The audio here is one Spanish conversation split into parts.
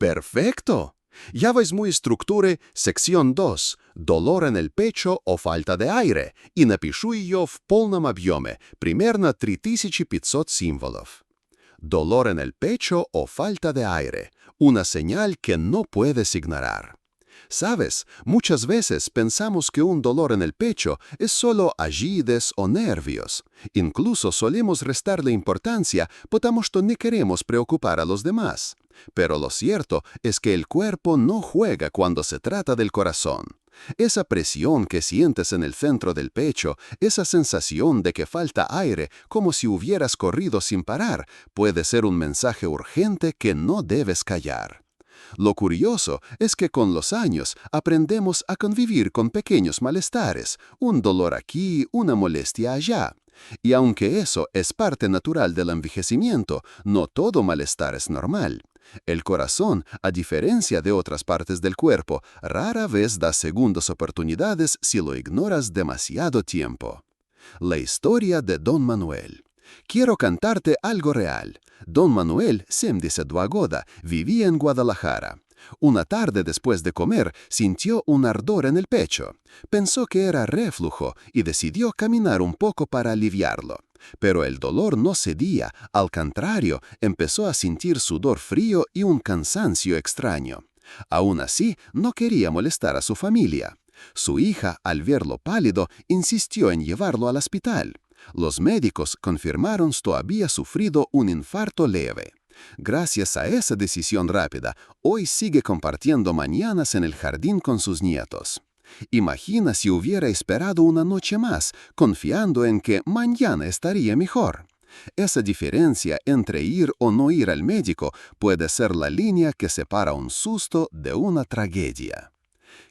Perfecto! Я візьму із структури секción 2 «Долор en el pecho o falta de aire» и напишу ее в полном объеме, примерно 3500 символов. Dolor en el pecho o falta de aire, una señal que no puedes ignorar. Sabes, muchas veces pensamos que un dolor en el pecho es solo agites o nervios. Incluso solemos restarle importancia потому что no queremos preocupar a los demás. Pero lo cierto es que el cuerpo no juega cuando se trata del corazón. Esa presión que sientes en el centro del pecho, esa sensación de que falta aire como si hubieras corrido sin parar, puede ser un mensaje urgente que no debes callar. Lo curioso es que con los años aprendemos a convivir con pequeños malestares, un dolor aquí, una molestia allá. Y aunque eso es parte natural del envejecimiento, no todo malestar es normal. El corazón, a diferencia de otras partes del cuerpo, rara vez da segundas oportunidades si lo ignoras demasiado tiempo. La historia de Don Manuel. Quiero cantarte algo real. Don Manuel, 72 года, vivía en Guadalajara. Una tarde después de comer, sintió un ardor en el pecho. Pensó que era reflujo y decidió caminar un poco para aliviarlo. Pero el dolor no cedía, al contrario, empezó a sentir sudor frío y un cansancio extraño. Aún así, no quería molestar a su familia. Su hija, al verlo pálido, insistió en llevarlo al hospital. Los médicos confirmaron que había sufrido un infarto leve. Gracias a esa decisión rápida, hoy sigue compartiendo mañanas en el jardín con sus nietos. Imagina si hubiera esperado una noche más, confiando en que mañana estaría mejor. Esa diferencia entre ir o no ir al médico puede ser la línea que separa un susto de una tragedia.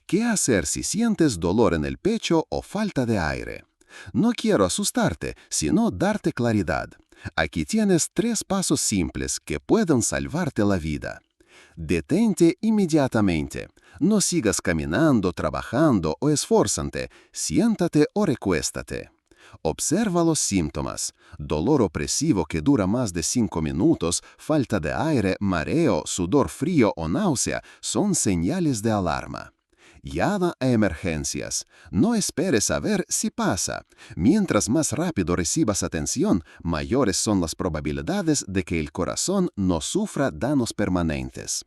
¿Qué hacer si sientes dolor en el pecho o falta de aire? No quiero asustarte, sino darte claridad. Aquí tienes 3 pasos simples que pueden salvarte la vida. Detente inmediatamente. No sigas caminando, trabajando o esforzándote. Siéntate o recuéstate. Observa los síntomas. Dolor opresivo que dura más de 5 minutos, falta de aire, mareo, sudor frío o náusea son señales de alarma. Llama a emergencias. No esperes a ver si pasa. Mientras más rápido recibas atención, mayores son las probabilidades de que el corazón no sufra daños permanentes.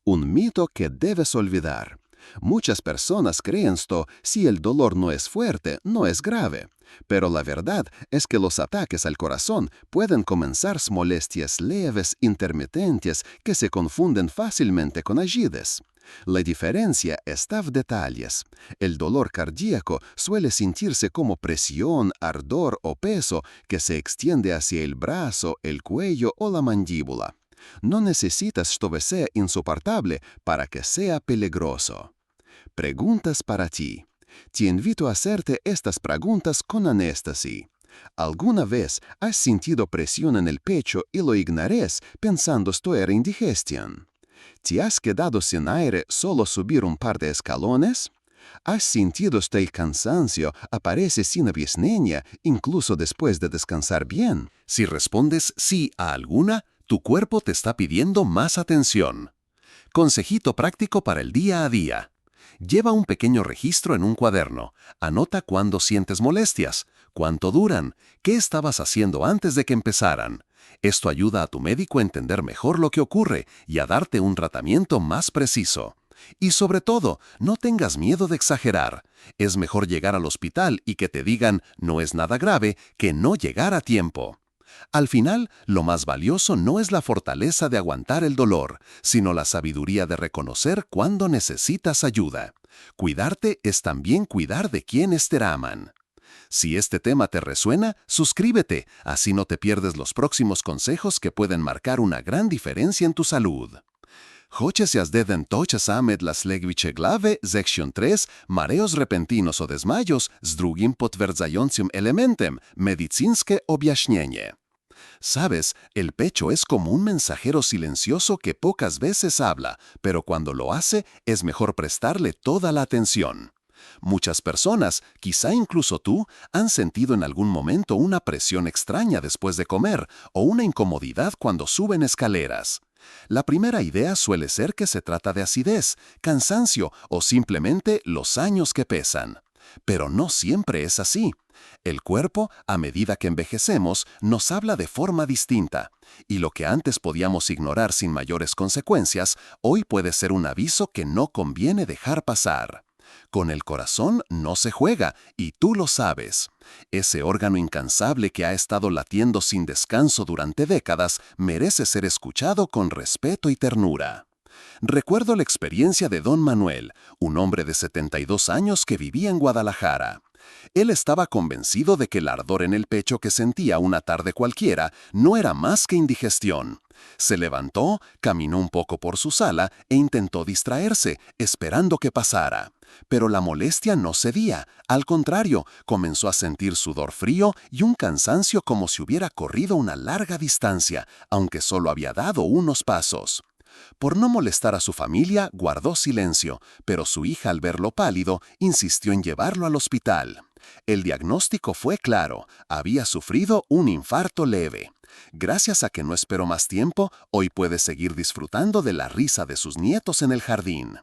Un mito que debes olvidar. Muchas personas creen que si el dolor no es fuerte, no es grave. Pero la verdad es que los ataques al corazón pueden comenzar molestias leves, intermitentes, que se confunden fácilmente con agites. La diferencia está en detalles. El dolor cardíaco suele sentirse como presión, ardor o peso que se extiende hacia el brazo, el cuello o la mandíbula. No necesitas que sea insoportable para que sea peligroso. Preguntas para ti. Te invito a hacerte estas preguntas con anéstasis. ¿Alguna vez has sentido presión en el pecho y lo ignoras pensando que era indigestión? ¿Te has quedado sin aire solo subir un par de escalones? ¿Has sentido que el cansancio aparece sin apnea incluso después de descansar bien? Si respondes sí a alguna, tu cuerpo te está pidiendo más atención. Consejito práctico para el día a día. Lleva un pequeño registro en un cuaderno. Anota cuándo sientes molestias, cuánto duran, qué estabas haciendo antes de que empezaran. Esto ayuda a tu médico a entender mejor lo que ocurre y a darte un tratamiento más preciso. Y sobre todo, no tengas miedo de exagerar. Es mejor llegar al hospital y que te digan no es nada grave que no llegar a tiempo. Al final, lo más valioso no es la fortaleza de aguantar el dolor, sino la sabiduría de reconocer cuándo necesitas ayuda. Cuidarte es también cuidar de quienes te aman. Si este tema te resuena, suscríbete, así no te pierdes los próximos consejos que pueden marcar una gran diferencia en tu salud. Хочеш den toczasami dla slegwicze glawy, sekción 3, mareos repentinos o desmayos z drugim potwierdzającym elementem, medycyńskie objaśnienie. Sabes, el pecho es como un mensajero silencioso que pocas veces habla, pero cuando lo hace es mejor prestarle toda la atención. Muchas personas, quizá incluso tú, han sentido en algún momento una presión extraña después de comer o una incomodidad cuando suben escaleras. La primera idea suele ser que se trata de acidez, cansancio o simplemente los años que pesan. Pero no siempre es así. El cuerpo, a medida que envejecemos, nos habla de forma distinta, y lo que antes podíamos ignorar sin mayores consecuencias, hoy puede ser un aviso que no conviene dejar pasar. Con el corazón no se juega, y tú lo sabes. Ese órgano incansable que ha estado latiendo sin descanso durante décadas merece ser escuchado con respeto y ternura. Recuerdo la experiencia de don Manuel, un hombre de 72 años que vivía en Guadalajara. Él estaba convencido de que el ardor en el pecho que sentía una tarde cualquiera no era más que indigestión. Se levantó, caminó un poco por su sala e intentó distraerse, esperando que pasara. Pero la molestia no cedía. Al contrario, comenzó a sentir sudor frío y un cansancio como si hubiera corrido una larga distancia, aunque solo había dado unos pasos. Por no molestar a su familia, guardó silencio, pero su hija, al verlo pálido, insistió en llevarlo al hospital. El diagnóstico fue claro: había sufrido un infarto leve. Gracias a que no esperó más tiempo, hoy puede seguir disfrutando de la risa de sus nietos en el jardín.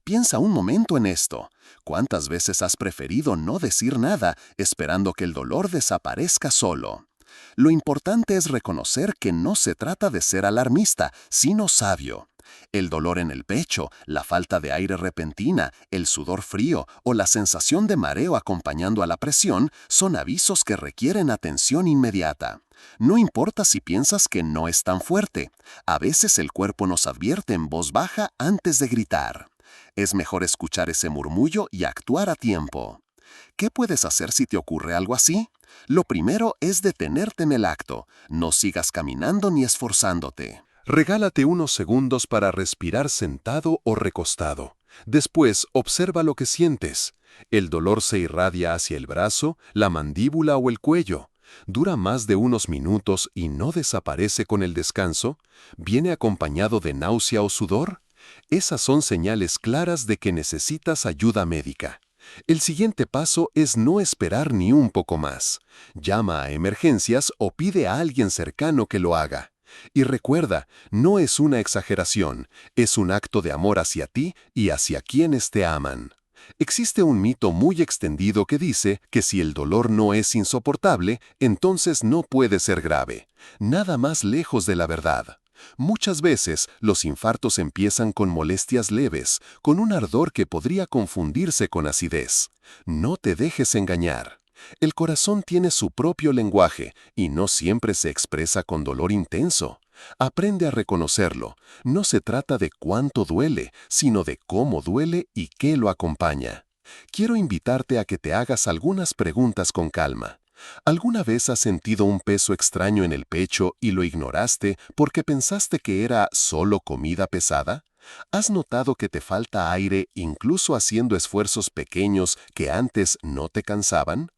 Piensa un momento en esto. ¿Cuántas veces has preferido no decir nada, esperando que el dolor desaparezca solo? Lo importante es reconocer que no se trata de ser alarmista, sino sabio. El dolor en el pecho, la falta de aire repentina, el sudor frío o la sensación de mareo acompañando a la presión son avisos que requieren atención inmediata. No importa si piensas que no es tan fuerte. A veces el cuerpo nos advierte en voz baja antes de gritar. Es mejor escuchar ese murmullo y actuar a tiempo. ¿Qué puedes hacer si te ocurre algo así? Lo primero es detenerte en el acto. No sigas caminando ni esforzándote. Regálate unos segundos para respirar sentado o recostado. Después, observa lo que sientes. El dolor se irradia hacia el brazo, la mandíbula o el cuello. ¿Dura más de unos minutos y no desaparece con el descanso? ¿Viene acompañado de náusea o sudor? Esas son señales claras de que necesitas ayuda médica. El siguiente paso es no esperar ni un poco más. Llama a emergencias o pide a alguien cercano que lo haga. Y recuerda, no es una exageración, es un acto de amor hacia ti y hacia quienes te aman. Existe un mito muy extendido que dice que si el dolor no es insoportable, entonces no puede ser grave. Nada más lejos de la verdad. Muchas veces los infartos empiezan con molestias leves, con un ardor que podría confundirse con acidez. No te dejes engañar. El corazón tiene su propio lenguaje y no siempre se expresa con dolor intenso. Aprende a reconocerlo. No se trata de cuánto duele, sino de cómo duele y qué lo acompaña. Quiero invitarte a que te hagas algunas preguntas con calma. ¿Alguna vez has sentido un peso extraño en el pecho y lo ignoraste porque pensaste que era solo comida pesada? ¿Has notado que te falta aire incluso haciendo esfuerzos pequeños que antes no te cansaban?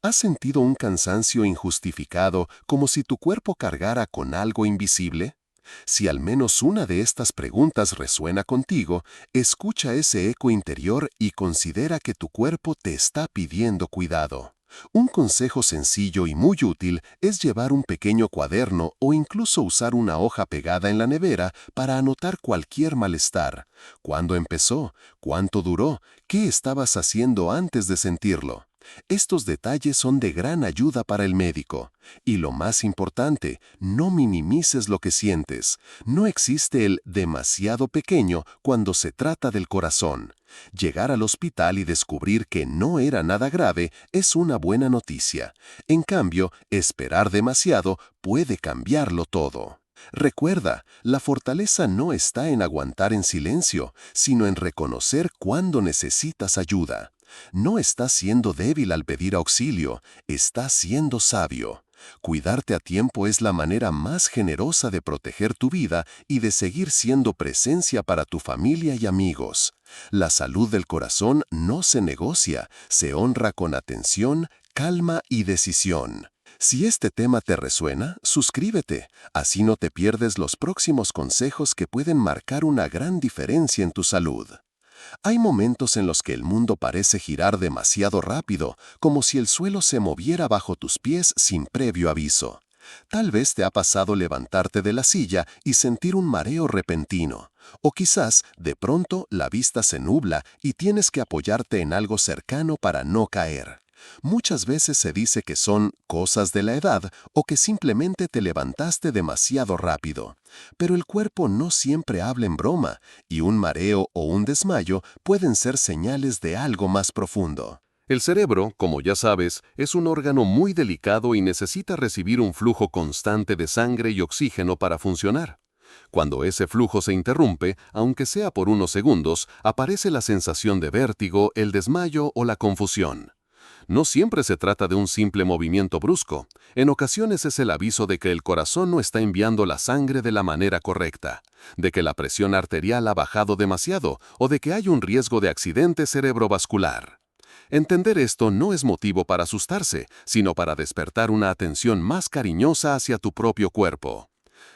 ¿Has sentido un cansancio injustificado como si tu cuerpo cargara con algo invisible? Si al menos una de estas preguntas resuena contigo, escucha ese eco interior y considera que tu cuerpo te está pidiendo cuidado. Un consejo sencillo y muy útil es llevar un pequeño cuaderno o incluso usar una hoja pegada en la nevera para anotar cualquier malestar. ¿Cuándo empezó? ¿Cuánto duró? ¿Qué estabas haciendo antes de sentirlo? Estos detalles son de gran ayuda para el médico. Y lo más importante, no minimices lo que sientes. No existe el demasiado pequeño cuando se trata del corazón. Llegar al hospital y descubrir que no era nada grave es una buena noticia. En cambio, esperar demasiado puede cambiarlo todo. Recuerda, la fortaleza no está en aguantar en silencio, sino en reconocer cuándo necesitas ayuda. No estás siendo débil al pedir auxilio, estás siendo sabio. Cuidarte a tiempo es la manera más generosa de proteger tu vida y de seguir siendo presencia para tu familia y amigos. La salud del corazón no se negocia, se honra con atención, calma y decisión. Si este tema te resuena, suscríbete, así no te pierdes los próximos consejos que pueden marcar una gran diferencia en tu salud. Hay momentos en los que el mundo parece girar demasiado rápido, como si el suelo se moviera bajo tus pies sin previo aviso. Tal vez te ha pasado levantarte de la silla y sentir un mareo repentino, o quizás de pronto la vista se nubla y tienes que apoyarte en algo cercano para no caer. Muchas veces se dice que son cosas de la edad o que simplemente te levantaste demasiado rápido. Pero el cuerpo no siempre habla en broma, y un mareo o un desmayo pueden ser señales de algo más profundo. El cerebro, como ya sabes, es un órgano muy delicado y necesita recibir un flujo constante de sangre y oxígeno para funcionar. Cuando ese flujo se interrumpe, aunque sea por unos segundos, aparece la sensación de vértigo, el desmayo o la confusión. No siempre se trata de un simple movimiento brusco. En ocasiones es el aviso de que el corazón no está enviando la sangre de la manera correcta, de que la presión arterial ha bajado demasiado o de que hay un riesgo de accidente cerebrovascular. Entender esto no es motivo para asustarse, sino para despertar una atención más cariñosa hacia tu propio cuerpo.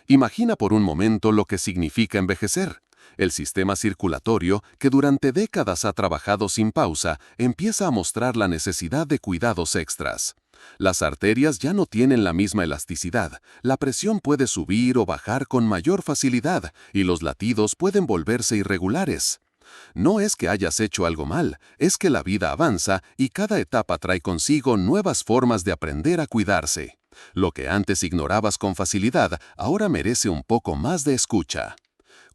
Imagina por un momento lo que significa envejecer. El sistema circulatorio, que durante décadas ha trabajado sin pausa, empieza a mostrar la necesidad de cuidados extras. Las arterias ya no tienen la misma elasticidad, la presión puede subir o bajar con mayor facilidad y los latidos pueden volverse irregulares. No es que hayas hecho algo mal, es que la vida avanza y cada etapa trae consigo nuevas formas de aprender a cuidarse. Lo que antes ignorabas con facilidad, ahora merece un poco más de escucha.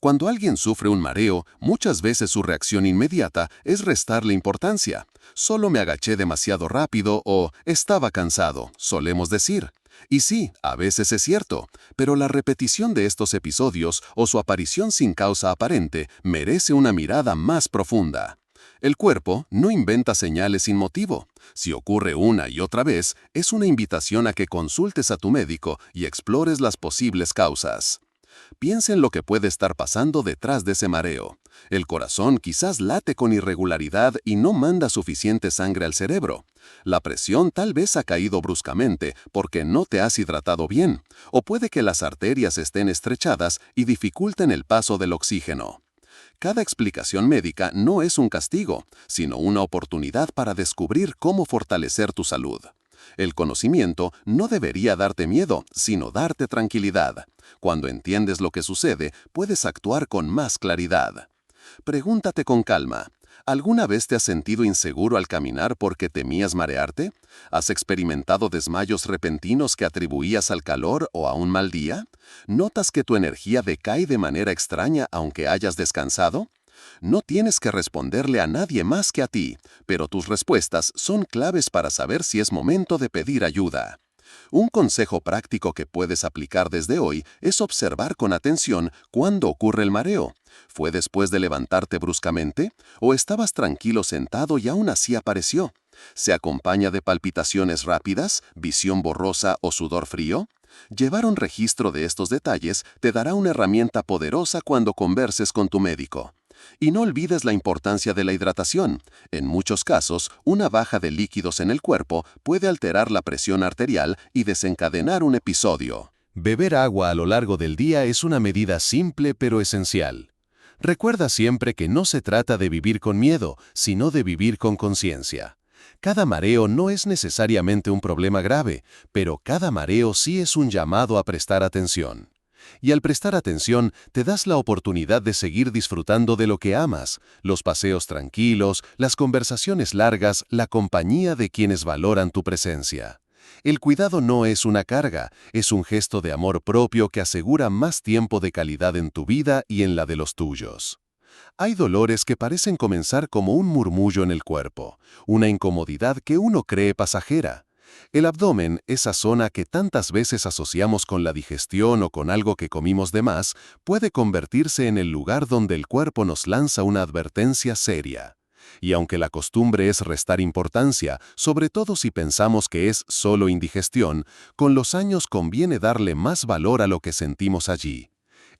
Cuando alguien sufre un mareo, muchas veces su reacción inmediata es restarle importancia. Solo me agaché demasiado rápido o estaba cansado, solemos decir. Y sí, a veces es cierto, pero la repetición de estos episodios o su aparición sin causa aparente merece una mirada más profunda. El cuerpo no inventa señales sin motivo. Si ocurre una y otra vez, es una invitación a que consultes a tu médico y explores las posibles causas. Piensa en lo que puede estar pasando detrás de ese mareo. El corazón quizás late con irregularidad y no manda suficiente sangre al cerebro. La presión tal vez ha caído bruscamente porque no te has hidratado bien, o puede que las arterias estén estrechadas y dificulten el paso del oxígeno. Cada explicación médica no es un castigo, sino una oportunidad para descubrir cómo fortalecer tu salud. El conocimiento no debería darte miedo, sino darte tranquilidad. Cuando entiendes lo que sucede, puedes actuar con más claridad. Pregúntate con calma, ¿alguna vez te has sentido inseguro al caminar porque temías marearte? ¿Has experimentado desmayos repentinos que atribuías al calor o a un mal día? ¿Notas que tu energía decae de manera extraña aunque hayas descansado? No tienes que responderle a nadie más que a ti, pero tus respuestas son claves para saber si es momento de pedir ayuda. Un consejo práctico que puedes aplicar desde hoy es observar con atención cuándo ocurre el mareo. ¿Fue después de levantarte bruscamente? ¿O estabas tranquilo sentado y aún así apareció? ¿Se acompaña de palpitaciones rápidas, visión borrosa o sudor frío? Llevar un registro de estos detalles te dará una herramienta poderosa cuando converses con tu médico. Y no olvides la importancia de la hidratación. En muchos casos, una baja de líquidos en el cuerpo puede alterar la presión arterial y desencadenar un episodio. Beber agua a lo largo del día es una medida simple pero esencial. Recuerda siempre que no se trata de vivir con miedo, sino de vivir con conciencia. Cada mareo no es necesariamente un problema grave, pero cada mareo sí es un llamado a prestar atención. Y al prestar atención, te das la oportunidad de seguir disfrutando de lo que amas, los paseos tranquilos, las conversaciones largas, la compañía de quienes valoran tu presencia. El cuidado no es una carga, es un gesto de amor propio que asegura más tiempo de calidad en tu vida y en la de los tuyos. Hay dolores que parecen comenzar como un murmullo en el cuerpo, una incomodidad que uno cree pasajera. El abdomen, esa zona que tantas veces asociamos con la digestión o con algo que comimos de más, puede convertirse en el lugar donde el cuerpo nos lanza una advertencia seria. Y aunque la costumbre es restar importancia, sobre todo si pensamos que es solo indigestión, con los años conviene darle más valor a lo que sentimos allí.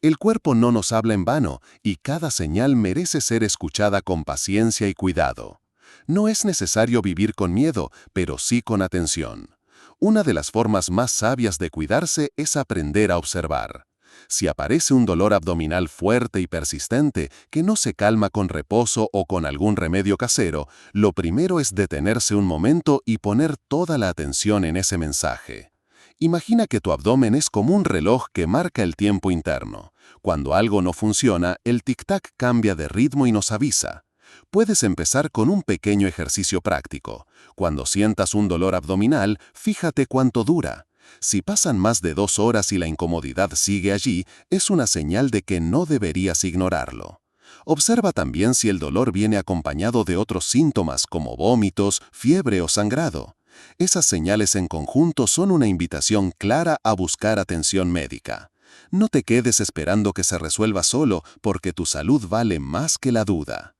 El cuerpo no nos habla en vano, y cada señal merece ser escuchada con paciencia y cuidado. No es necesario vivir con miedo, pero sí con atención. Una de las formas más sabias de cuidarse es aprender a observar. Si aparece un dolor abdominal fuerte y persistente que no se calma con reposo o con algún remedio casero, lo primero es detenerse un momento y poner toda la atención en ese mensaje. Imagina que tu abdomen es como un reloj que marca el tiempo interno. Cuando algo no funciona, el tic-tac cambia de ritmo y nos avisa. Puedes empezar con un pequeño ejercicio práctico. Cuando sientas un dolor abdominal, fíjate cuánto dura. Si pasan más de 2 horas y la incomodidad sigue allí, es una señal de que no deberías ignorarlo. Observa también si el dolor viene acompañado de otros síntomas como vómitos, fiebre o sangrado. Esas señales en conjunto son una invitación clara a buscar atención médica. No te quedes esperando que se resuelva solo, porque tu salud vale más que la duda.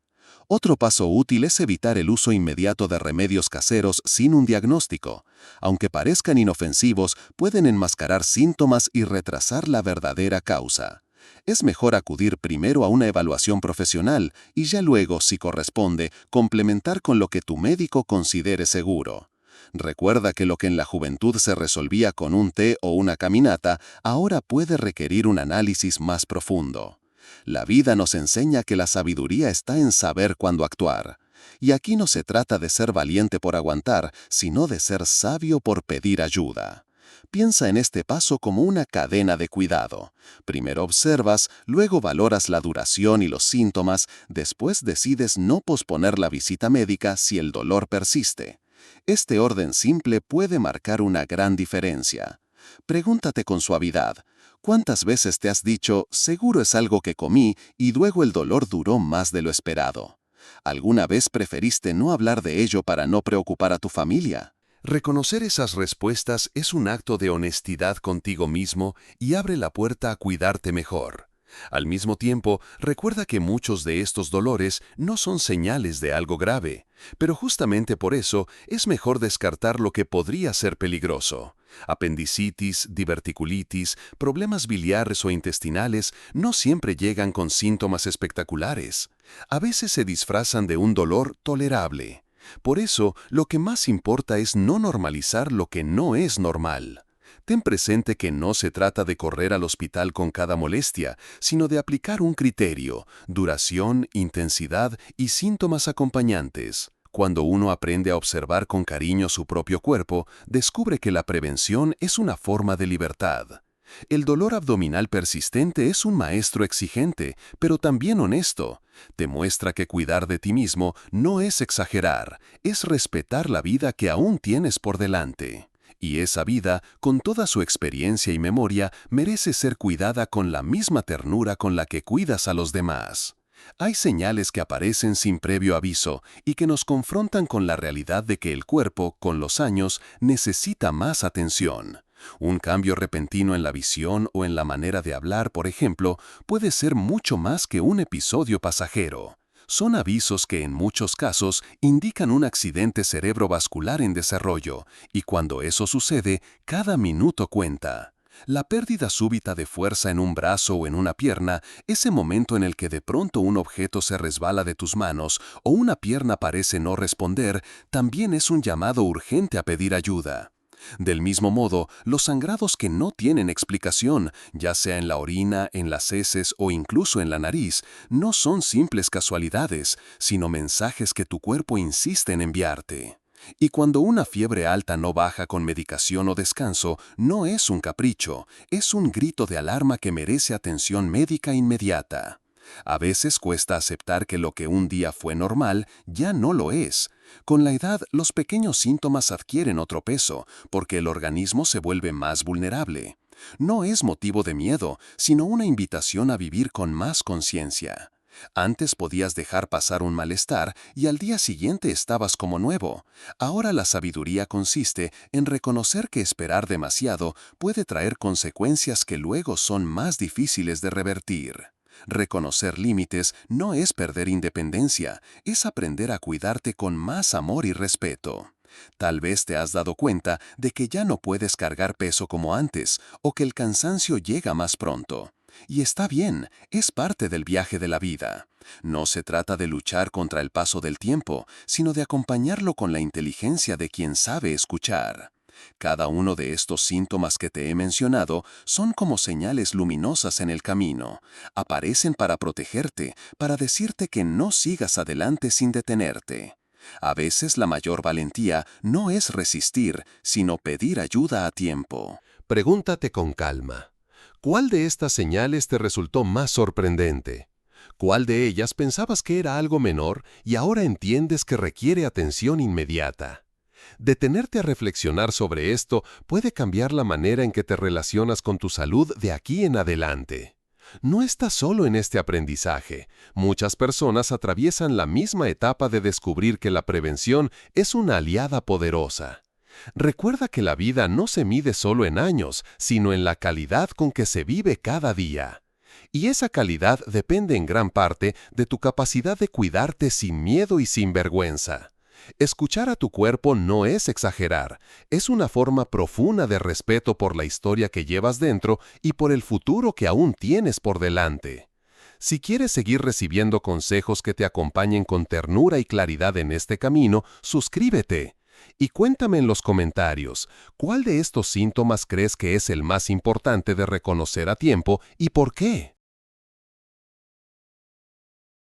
Otro paso útil es evitar el uso inmediato de remedios caseros sin un diagnóstico. Aunque parezcan inofensivos, pueden enmascarar síntomas y retrasar la verdadera causa. Es mejor acudir primero a una evaluación profesional y ya luego, si corresponde, complementar con lo que tu médico considere seguro. Recuerda que lo que en la juventud se resolvía con un té o una caminata, ahora puede requerir un análisis más profundo. La vida nos enseña que la sabiduría está en saber cuándo actuar. Y aquí no se trata de ser valiente por aguantar, sino de ser sabio por pedir ayuda. Piensa en este paso como una cadena de cuidado. Primero observas, luego valoras la duración y los síntomas, después decides no posponer la visita médica si el dolor persiste. Este orden simple puede marcar una gran diferencia. Pregúntate con suavidad, ¿cuántas veces te has dicho, seguro es algo que comí, y luego el dolor duró más de lo esperado? ¿Alguna vez preferiste no hablar de ello para no preocupar a tu familia? Reconocer esas respuestas es un acto de honestidad contigo mismo y abre la puerta a cuidarte mejor. Al mismo tiempo, recuerda que muchos de estos dolores no son señales de algo grave, pero justamente por eso es mejor descartar lo que podría ser peligroso. Apendicitis, diverticulitis, problemas biliares o intestinales no siempre llegan con síntomas espectaculares. A veces se disfrazan de un dolor tolerable. Por eso, lo que más importa es no normalizar lo que no es normal. Ten presente que no se trata de correr al hospital con cada molestia, sino de aplicar un criterio, duración, intensidad y síntomas acompañantes. Cuando uno aprende a observar con cariño su propio cuerpo, descubre que la prevención es una forma de libertad. El dolor abdominal persistente es un maestro exigente, pero también honesto. Te muestra que cuidar de ti mismo no es exagerar, es respetar la vida que aún tienes por delante. Y esa vida, con toda su experiencia y memoria, merece ser cuidada con la misma ternura con la que cuidas a los demás. Hay señales que aparecen sin previo aviso y que nos confrontan con la realidad de que el cuerpo, con los años, necesita más atención. Un cambio repentino en la visión o en la manera de hablar, por ejemplo, puede ser mucho más que un episodio pasajero. Son avisos que en muchos casos indican un accidente cerebrovascular en desarrollo, y cuando eso sucede, cada minuto cuenta. La pérdida súbita de fuerza en un brazo o en una pierna, ese momento en el que de pronto un objeto se resbala de tus manos o una pierna parece no responder, también es un llamado urgente a pedir ayuda. Del mismo modo, los sangrados que no tienen explicación, ya sea en la orina, en las heces o incluso en la nariz, no son simples casualidades, sino mensajes que tu cuerpo insiste en enviarte. Y cuando una fiebre alta no baja con medicación o descanso, no es un capricho, es un grito de alarma que merece atención médica inmediata. A veces cuesta aceptar que lo que un día fue normal ya no lo es. Con la edad, los pequeños síntomas adquieren otro peso, porque el organismo se vuelve más vulnerable. No es motivo de miedo, sino una invitación a vivir con más conciencia. Antes podías dejar pasar un malestar y al día siguiente estabas como nuevo. Ahora la sabiduría consiste en reconocer que esperar demasiado puede traer consecuencias que luego son más difíciles de revertir. Reconocer límites no es perder independencia, es aprender a cuidarte con más amor y respeto. Tal vez te has dado cuenta de que ya no puedes cargar peso como antes, o que el cansancio llega más pronto. Y está bien, es parte del viaje de la vida. No se trata de luchar contra el paso del tiempo, sino de acompañarlo con la inteligencia de quien sabe escuchar. Cada uno de estos síntomas que te he mencionado son como señales luminosas en el camino. Aparecen para protegerte, para decirte que no sigas adelante sin detenerte. A veces la mayor valentía no es resistir, sino pedir ayuda a tiempo. Pregúntate con calma, ¿cuál de estas señales te resultó más sorprendente? ¿Cuál de ellas pensabas que era algo menor y ahora entiendes que requiere atención inmediata? Detenerte a reflexionar sobre esto puede cambiar la manera en que te relacionas con tu salud de aquí en adelante. No estás solo en este aprendizaje. Muchas personas atraviesan la misma etapa de descubrir que la prevención es una aliada poderosa. Recuerda que la vida no se mide solo en años, sino en la calidad con que se vive cada día. Y esa calidad depende en gran parte de tu capacidad de cuidarte sin miedo y sin vergüenza. Escuchar a tu cuerpo no es exagerar, es una forma profunda de respeto por la historia que llevas dentro y por el futuro que aún tienes por delante. Si quieres seguir recibiendo consejos que te acompañen con ternura y claridad en este camino, suscríbete. Y cuéntame en los comentarios, ¿cuál de estos síntomas crees que es el más importante de reconocer a tiempo y por qué?